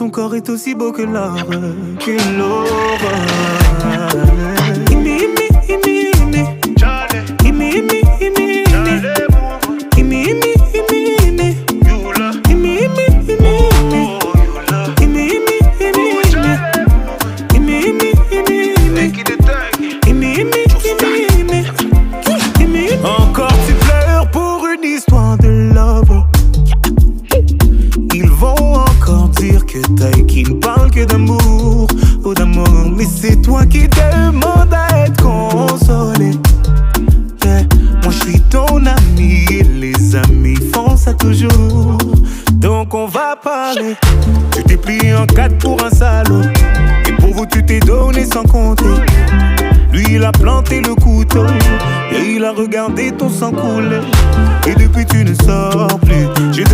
ton corps est aussi beau que l'or, que l'aurore. Imi, imi, imi, imi. Imi, imi, imi, imi. Imi, imi, imi, imi. Imi, imi, imi, imi. Imi, imi, imi, imi. Imi, imi, imi, imi. Imi, imi, imi, imi. Encore tu pleures pour une histoire de love. Ils vont encore dire que t'as qui ne parle que d'amour ou d'amour. Mais c'est toi qui demandes à être consolé. Yeah. Moi je suis ton ami et les amis font ça toujours. Donc on va parler. Tu t'es plié en quatre pour un salaud. Et pour vous tu t'es donné sans compter. Lui il a planté le couteau et il a regardé ton sang couler. Et depuis tu ne sors plus. J'ai